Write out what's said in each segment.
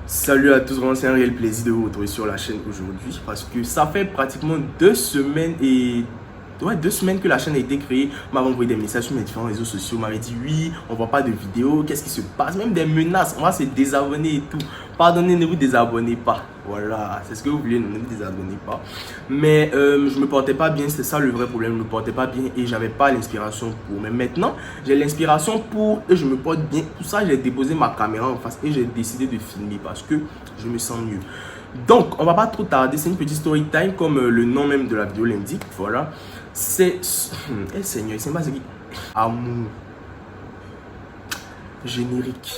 Salut à tous, vraiment c'est un réel plaisir de vous retrouver sur la chaîne aujourd'hui parce que ça fait pratiquement 2 semaines que la chaîne a été créée. On m'avait envoyé des messages sur mes différents réseaux sociaux, on m'avait dit oui, on voit pas de vidéos, qu'est-ce qui se passe, même des menaces, on va se désabonner et tout. Pardonnez, ne vous désabonnez pas. Voilà, c'est ce que vous voulez, ne vous désabonnez pas. Mais je me portais pas bien, c'est ça le vrai problème, je me portais pas bien et j'avais pas l'inspiration pour. Mais maintenant, j'ai l'inspiration pour et je me porte bien. Tout ça, j'ai déposé ma caméra en face et j'ai décidé de filmer parce que je me sens mieux. Donc, on va pas trop tarder, c'est une petite story time comme le nom même de la vidéo l'indique. Voilà, c'est... Eh Seigneur, c'est pas ce qui... Amour. Générique.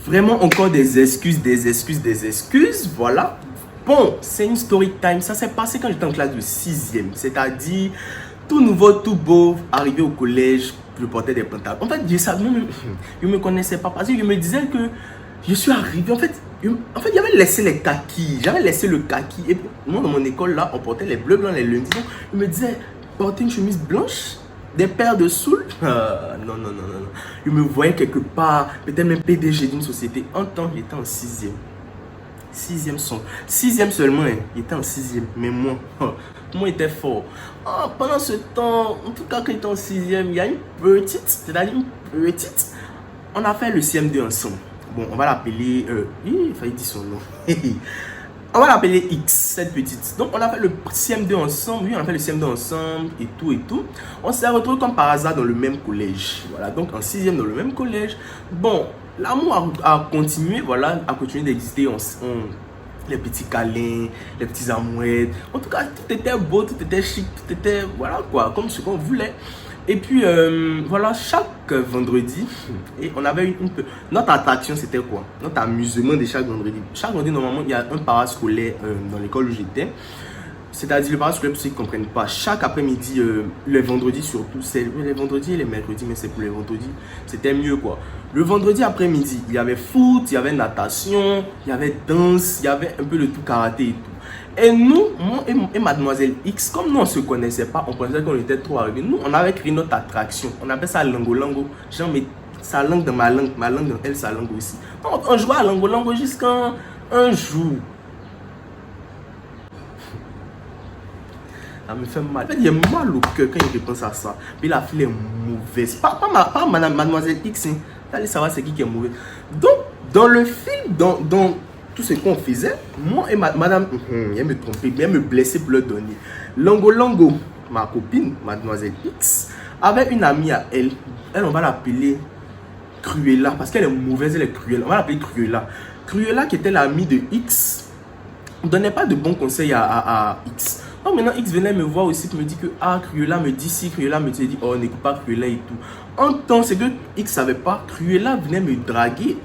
Vraiment encore des excuses, voilà. Bon, c'est une story time, ça s'est passé quand j'étais en classe de 6e, c'est-à-dire tout nouveau, tout beau, arrivé au collège, je portais des pantalons. En fait, je me connaissais pas parce que je me disais que je suis arrivé, en fait, j'avais laissé les kakis, j'avais laissé le kaki. Et moi, dans mon école, là, on portait les bleus blancs les lundis. Donc, je me disais, porter une chemise blanche, des paires de souls, non. Je me voyais quelque part, peut-être même PDG d'une société. En temps, j'étais en 6e. 6e seulement, hein. J'étais en 6e. Mais moi, moi, j'étais fort. Pendant ce temps, en tout cas, quand j'étais en 6e, il y a une petite, on a fait le CM2 ensemble. Bon, on va l'appeler, il fallait dire son nom. On va l'appeler X, cette petite. Donc, on a fait le CM2 ensemble. Oui, on a fait le CM2 ensemble et tout. On s'est retrouvés comme par hasard dans le même collège. Voilà, donc en 6e dans le même collège. Bon, l'amour a continué, voilà, a continué d'exister. Les petits câlins, les petits amouettes. En tout cas, tout était beau, tout était chic, tout était, voilà quoi, comme ce qu'on voulait. Et puis, voilà, chaque vendredi, et on avait notre attraction, c'était quoi? Notre amusement de chaque vendredi. Chaque vendredi, normalement, il y a un parascolaire dans l'école où j'étais. C'est-à-dire, le parascolaire, pour ceux qui ne comprennent pas, chaque après-midi, les vendredis surtout, c'est les vendredis et les mercredis, mais c'est pour les vendredis, c'était mieux quoi. Le vendredi après-midi, il y avait foot, il y avait natation, il y avait danse, il y avait un peu de tout, karaté et tout. Et nous, moi et mademoiselle X, comme nous on ne se connaissait pas, on pensait qu'on était trop arrivés. Nous, on avait créé notre attraction. On appelle ça lango. Genre, mais sa langue dans ma langue dans elle, sa langue aussi. Donc, on jouait à lango jusqu'à un jour. Ça me fait mal. En fait, il y a mal au cœur quand il pense à ça. Puis la fille est mauvaise. Pas mademoiselle X. Hein. Allez savoir c'est qui est mauvais. Donc, dans le film, dans tout ce qu'on faisait, moi et madame, elle me trompait, elle me blessait pour le donner. Lango, ma copine, mademoiselle X, avait une amie à elle. Elle, on va l'appeler Cruella, parce qu'elle est mauvaise, elle est cruelle. On va l'appeler Cruella. Cruella, qui était l'amie de X, ne donnait pas de bons conseils à X. Donc maintenant, X venait me voir aussi, me dit que Cruella me dit si, Cruella me dit oh, n'écoute pas Cruella et tout. En temps, c'est que X savait pas, Cruella venait me draguer.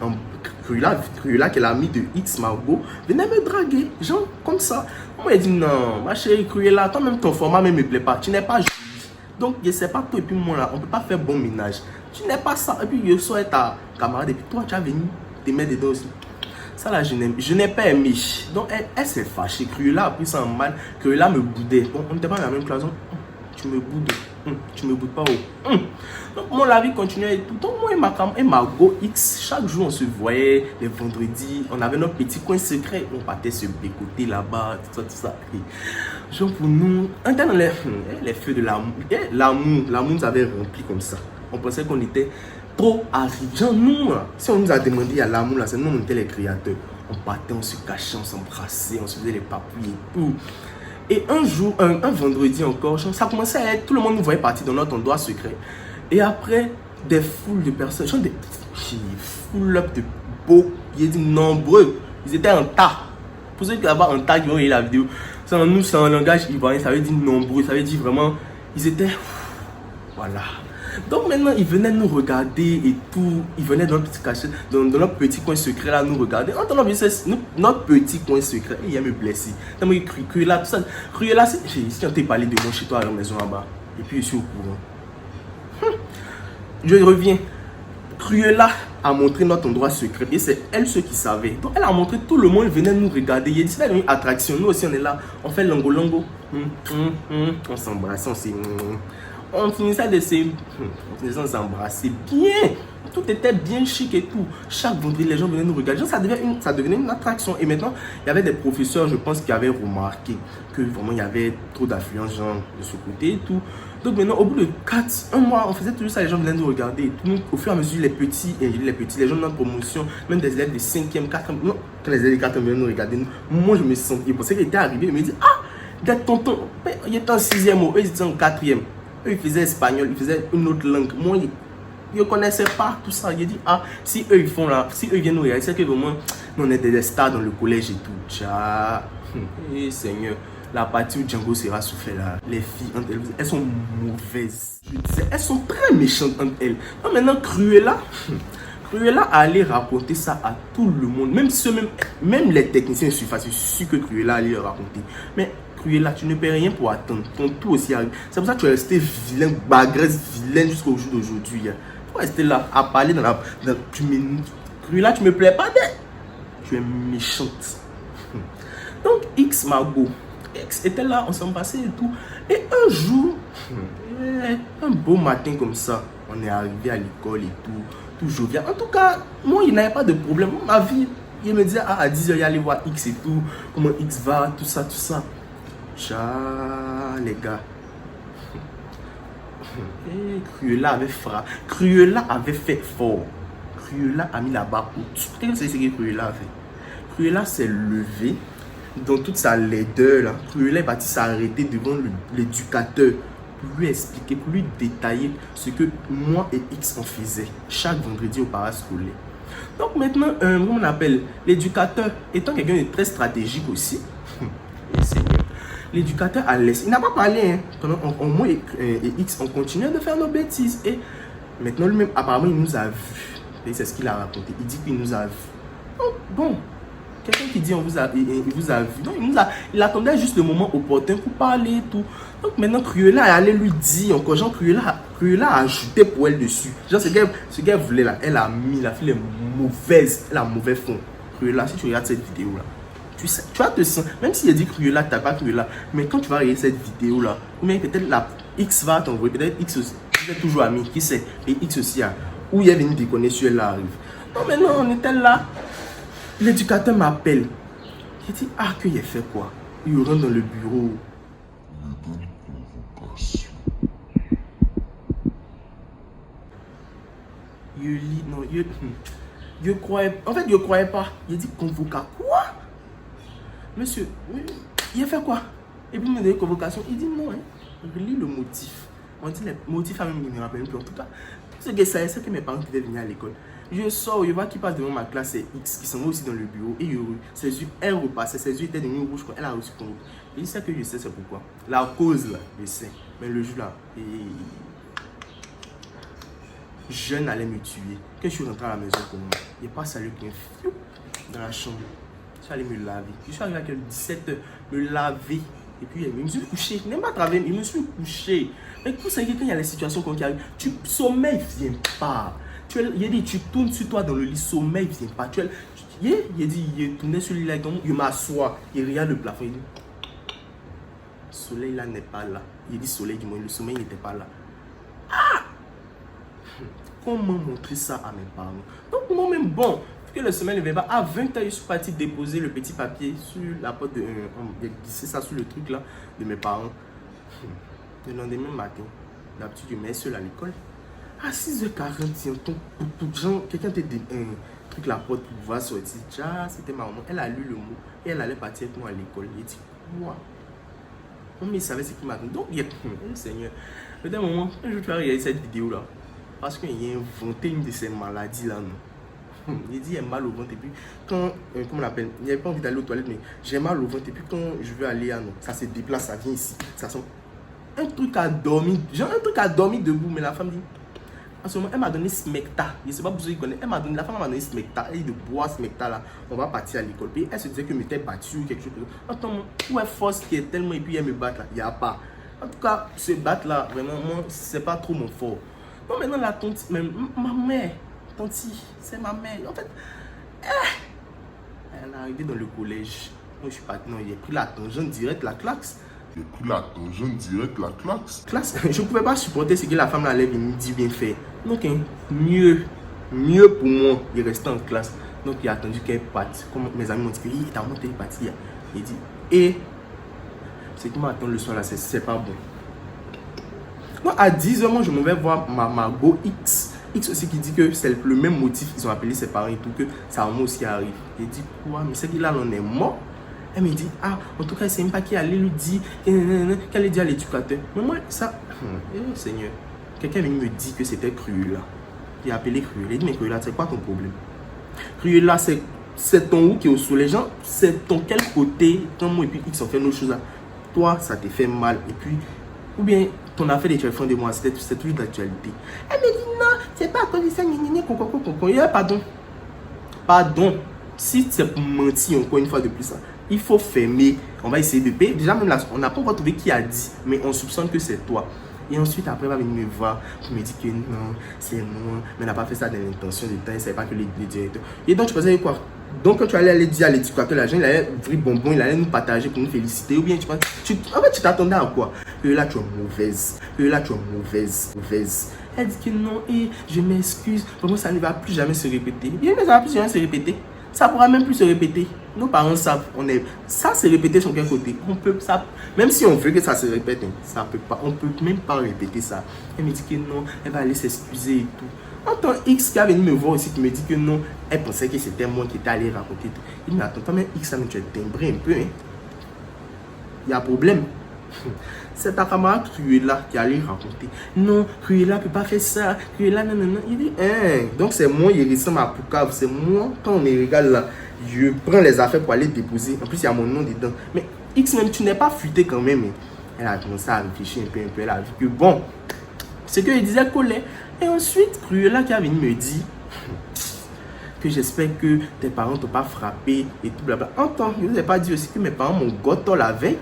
Cruella, qui est l'amie de X, Margot, venait me draguer, genre comme ça. Moi, elle dit non, ma chérie Cruella, toi-même ton format ne me plaît pas, tu n'es pas Julie. Donc, je sais pas toi et puis moi là, on peut pas faire bon ménage. Tu n'es pas ça. Et puis, je sois ta camarade et puis toi, tu as venu te mettre dedans aussi. Ça là, je n'ai pas aimé. Donc, elle s'est fâchée. Cruella a pris ça en mal. Cruella me boudait. Bon, on n'était pas dans la même classe. Donc, tu me boudes. Tu me boudes pas. Donc, moi, la vie continuait et tout. Donc, moi et Margot X, chaque jour, on se voyait les vendredis. On avait notre petit coin secret. On partait se bécoter là-bas, tout ça. Et, genre, pour nous, on était dans les feux de l'amour. L'amour nous avait rempli comme ça. On pensait qu'on était trop arrivé. Genre, nous, si on nous a demandé à l'amour, c'est nous, on était les créateurs. On partait, on se cachait, on s'embrassait, on se faisait les papouilles et tout. Et un jour, un vendredi encore, ça commençait à être, tout le monde nous voyait partir dans notre endroit secret. Et après, des foules de personnes, genre des foules de beaux, il dit nombreux, ils étaient en tas. Pour ceux qui là-bas en tas qui vont regarder la vidéo, c'est en nous, c'est en langage ivoirien, ça veut dire nombreux, ça veut dire vraiment, ils étaient, voilà. Donc maintenant, ils venaient nous regarder et tout. Ils venaient dans notre petit cachet, dans notre petit coin secret là, nous regarder. En attendant, notre petit coin secret, il y a me blessé. Tant que Cruella, tout ça. Cruella, si on t'a parlé de moi chez toi à la maison là-bas, et puis je suis au courant. Je reviens. Cruella a montré notre endroit secret et c'est elle ceux qui savaient. Donc elle a montré, tout le monde venait nous regarder. Il y a dit c'est une attraction. Nous aussi on est là, on fait lango. On s'embrasse, On finissait de s'embrasser bien. Tout était bien chic et tout. Chaque vendredi, les gens venaient nous regarder. Genre, ça devenait une attraction. Et maintenant, il y avait des professeurs, je pense, qui avaient remarqué que vraiment, il y avait trop d'affluence genre, de ce côté et tout. Donc maintenant, au bout de 1 mois, on faisait toujours ça. Les gens venaient nous regarder. Et tout. Au fur et à mesure, les petits, les gens de notre promotion, même des élèves de 5e, 4e, non, quand les élèves de 4e venaient nous regarder, moi, je me sentais, ils pensaient qu'ils étaient arrivés. Ils me disaient, ah, des tontons, ils étaient en 6e, eux, ils étaient en 4e. Eux, ils faisaient espagnol, ils faisaient une autre langue. Moi, je ne connaissais pas tout ça. J'ai dit, ah, si eux ils font là, si eux viennent nous regarder, c'est que vraiment, nous on est des stars dans le collège et tout. Tcha. Et Seigneur, la partie où Django sera soufflé là, les filles entre elles sont mauvaises. Je disais, elles sont très méchantes entre elles. Non, maintenant, Cruella allait raconter ça à tout le monde. Même les techniciens de surface, je suis sûr que Cruella allait le raconter. Mais Cruella, tu ne peux rien pour attendre. Ton tour aussi arrive. C'est pour ça que tu es resté vilain, bagresse, vilaine jusqu'au jour d'aujourd'hui. Tu vas rester là à parler dans la. Cruella, tu me plais pas d'elle. Tu es méchante. Donc, X Margot. X était là, on s'en passait et tout. Et un jour, un beau matin comme ça, on est arrivé à l'école et tout jovial. En tout cas, moi, il n'avait pas de problème. Ma vie, il me disait, ah, à 10h, il allait voir X et tout. Comment X va, tout ça, tout ça. Les gars. Cruella avait fait fort. Cruella a mis la barre au-dessus. Qu'est-ce que c'est que Cruella a fait? Cruella s'est levée dans toute sa laideur. Là. Cruella est partie s'arrêter devant l'éducateur pour lui expliquer, pour lui détailler ce que moi et X on faisait chaque vendredi au parascolaire. Donc maintenant, comment on appelle l'éducateur étant quelqu'un de très stratégique aussi. L'éducateur a laissé. Il n'a pas parlé. Hein. Pendant moi et X, on continuait de faire nos bêtises. Et maintenant, lui-même, apparemment, il nous a vus. C'est ce qu'il a raconté. Il dit qu'il nous a vus. Oh, bon. Quelqu'un qui dit il vous a vu. Non, il attendait juste le moment opportun pour parler et tout. Donc maintenant, Cruella allait lui dire encore. Genre, Cruella a ajouté pour elle dessus. Genre, ce qu'elle voulait là, elle a mis. La fille est mauvaise. Elle a mauvais fond. Cruella, si tu regardes cette vidéo là, tu vas te sentir, même si il dit Cruella, tu n'as pas Cruella, mais quand tu vas regarder cette vidéo là, ou bien peut-être la X va t'envoyer, peut-être X aussi, vous êtes toujours amis, qui sait, et X aussi, où il est venu déconner sur elle là arrive. Non, maintenant on était là, l'éducateur m'appelle, il dit, ah, qu'il a fait quoi? Il rentre dans le bureau. Je croyais, en fait, je croyais pas. Il dit convocation. Quoi? Monsieur, il a fait quoi? Et puis il me dit convocation. Il dit non, hein. Relis le motif. On dit les motifs à même, il ne me rappelle plus. En tout cas, ce que ça c'est que mes parents devaient venir à l'école. Je sors, je vois qu'il passe devant ma classe, c'est X, qui s'en va aussi dans le bureau. Et ses yeux, elle repassait, ses yeux étaient devenus rouges quand elle a reçu ton. Et il sait que je sais c'est pourquoi. La cause là, je sais. Mais le jour là, je n'allais me tuer. Quand je suis rentré à la maison pour moi, il n'y a pas salué qu'un dans la chambre. Je suis allé me laver. Je suis arrivé à 17h, me laver. Et puis, je me suis couché. Je n'ai pas travaillé, je me suis couché. Mais tout ça, quand il y a les situations qui arrivent, sommeil ne vient pas. Il dit, tu tournes sur toi dans le lit, sommeil ne vient pas. Il dit, il tournait sur le lit, il m'assoit, il regarde le plafond, il dit, le soleil là n'est pas là. Il dit, soleil, du moins, le sommeil n'était pas là. Ah! Comment montrer ça à mes parents? Donc moi-même, bon, que le sommeil ne vient pas, à 20h, je suis parti déposer le petit papier sur la porte de... c'est ça sur le truc là de mes parents. Le lendemain matin, d'habitude, je mets seul à l'école. À 6h40, quelqu'un te dit un truc la porte pour pouvoir sortir. Ah, c'était ma maman. Elle a lu le mot et elle allait partir avec moi à l'école. Il dit, quoi? Mais il savait ce qui m'attendait. Donc, Seigneur, peut-être un moment, un jour tu vas regarder cette vidéo là. Parce qu'il a inventé une de ces maladies là, non. Il dit, il a mal au ventre. Et puis, quand, comment on appelle, il n'avait pas envie d'aller aux toilettes, mais j'ai mal au ventre. Et puis, quand je veux aller à non, ça se déplace, ça vient ici. Ça sent un truc à dormir. Genre un truc à dormir debout. Mais la femme dit, en ce moment, elle m'a donné Smecta. Je ne sais pas pour ceux qui connaissent. La femme m'a donné Smecta. Elle dit de boire Smecta là. On va partir à l'école. Puis elle se disait que je m'étais battu ou quelque chose. Attends, où est force qui est tellement. Et puis elle me bat là. Il n'y a pas. En tout cas, se battre là, vraiment, moi, c'est pas trop mon fort. Non, maintenant la tante, même ma mère, tantie, c'est ma mère. En fait, elle est arrivée dans le collège. Moi, je suis parti. Non, il a pris la tangente direct, la claque. J'ai pris la tangente direct, la classe. Je ne pouvais pas supporter ce que la femme là allait venir dire bien fait. Donc, hein, mieux pour moi, il restait en classe. Donc, il a attendu qu'elle parte. Comme mes amis m'ont dit, il t'a monté, il est parti. Il dit, et ce qui m'attend le soir là, c'est pas bon. Donc, à 10h, moi, je m'en vais voir ma go X. X aussi qui dit que c'est le même motif. Ils ont appelé ses parents et tout, que sa maman aussi arrive. Il dit, quoi, mais c'est qu'il là, on est mort. Elle me dit, ah, en tout cas, c'est même pas qui allait lui dire qu'elle allait dire à l'éducateur. Mais moi, ça, Seigneur, quelqu'un vient me dire que c'était Cruella. Il a appelé Cruella. Il dit, mais Cruella, c'est quoi ton problème? Cruella, c'est ton où qui est au soleil. Genre, c'est ton quel côté, quand moi et puis X ont fait nos choses là. Toi, ça te fait mal. Et puis, ou bien, ton affaire des téléphones de moi, c'est toujours d'actualité. Elle me dit, non, c'est pas à cause de ça, pardon. Si c'est pour mentir encore une fois de plus, ça, il faut fermer. On va essayer de payer. Déjà, même là, on n'a pas encore trouvé qui a dit, mais on soupçonne que c'est toi. Et ensuite, après, elle va venir me voir pour me dire que non, c'est moi, mais elle n'a pas fait ça dans l'intention de temps, elle ne savait pas que les directeurs. Et donc, tu pensais quoi? Donc, quand tu allais aller dire à l'éducateur, l'agent, il allait ouvrir bonbon, il allait nous partager pour nous féliciter. Ou bien, en fait, tu t'attendais à quoi? Que là, tu es mauvaise. Que là, tu es mauvaise. Elle dit que non, et je m'excuse. Vraiment, ça ne va plus jamais se répéter. Et mais ça ne va plus jamais se répéter. Ça ne pourra même plus se répéter. Nos parents savent, ça se répéter sur quel côté. On peut, ça, même si on veut que ça se répète, ça peut pas, on ne peut même pas répéter ça. Elle me dit que non, elle va aller s'excuser et tout. En tant X qui est venu me voir aussi, qui me dit que non, elle pensait que c'était moi qui étais allé raconter tout. Il me dit, attends, mais X, ça me tu es timbré un peu. Hein. Il y a un problème. C'est ta camarade Cruella qui allait raconter. Non, Cruella ne peut pas faire ça. Cruella, non. Il dit, hein. Donc c'est moi, il ressemble à Poucave. C'est moi, quand on est régal là, je prends les affaires pour aller déposer. En plus, il y a mon nom dedans. Mais X, même, tu n'es pas fuité quand même. Hein. Elle a commencé à réfléchir un peu. Elle a vu que bon, ce qu'il disait collait. Et ensuite, Cruella qui a venu me dire que j'espère que tes parents ne t'ont pas frappé et tout blabla. Entends, je ne vous ai pas dit aussi que mes parents m'ont gâté la veille.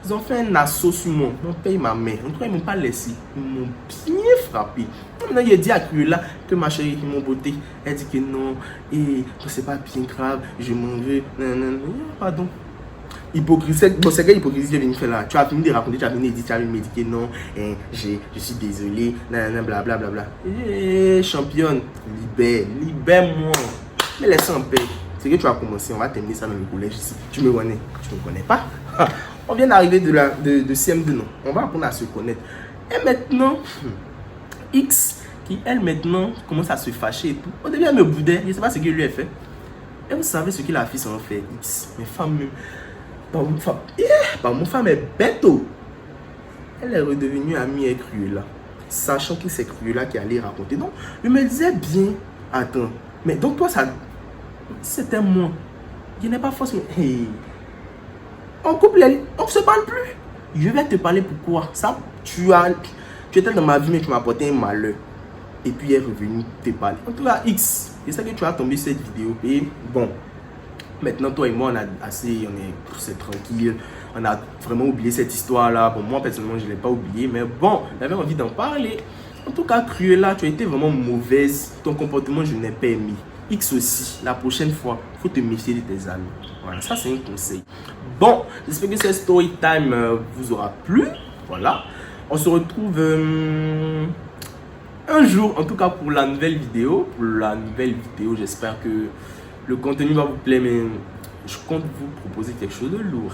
Ils ont fait un assaut sur moi. Ils m'ont payé ma mère. En tout cas, ils ne m'ont pas laissé. Ils m'ont bien frappé. Maintenant, il a dit à Cruella que ma chérie, qui m'ont beauté. Elle dit que non, et que c'est pas bien grave. Je m'en veux. Non. Pardon. Hypocrisie, bon, c'est quelle hypocrisie que je viens de faire là? Tu as fini de raconter, tu as fini de dire, tu as fini de me dire que non, je suis désolé, blablabla. Championne, libère-moi. Mais laisse en paix. C'est que tu as commencé, on va terminer ça dans le collège ici. Tu me connais pas? On vient d'arriver de CM2, non? On va apprendre à se connaître. Et maintenant, X, qui elle maintenant commence à se fâcher et tout. Au début, elle me boudait, je ne sais pas ce qu'elle lui a fait. Et vous savez ce que la fille s'en fait, X, mes femmes même. Mon femme est bête. Elle est redevenue amie avec Cruella, sachant que c'est Cruella qui allait raconter. Donc, je me disais bien, attends, mais donc toi, ça, c'était moi. Je n'ai pas forcément. Hey. On coupe on ne se parle plus. Je vais te parler pourquoi. Ça, tu étais dans ma vie, mais tu m'as apporté un malheur. Et puis, elle est revenue te parler. En tout cas, X, je sais que tu as tombé cette vidéo. Et bon. Maintenant, toi et moi, c'est tranquille. On a vraiment oublié cette histoire-là. Bon, moi, personnellement, je ne l'ai pas oublié. Mais bon, j'avais envie d'en parler. En tout cas, Cruella, tu as été vraiment mauvaise. Ton comportement, je n'ai pas aimé. X aussi, la prochaine fois, il faut te méfier de tes amis. Voilà, ça, c'est un conseil. Bon, j'espère que cette story time vous aura plu. Voilà. On se retrouve un jour, en tout cas, pour la nouvelle vidéo. J'espère que le contenu va vous plaire, mais je compte vous proposer quelque chose de lourd.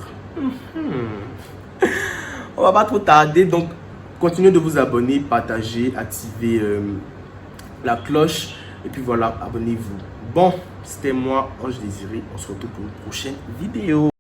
On va pas trop tarder, donc continuez de vous abonner, partager, activer la cloche. Et puis voilà, abonnez-vous. Bon, c'était moi, Ange Désiré. On se retrouve pour une prochaine vidéo.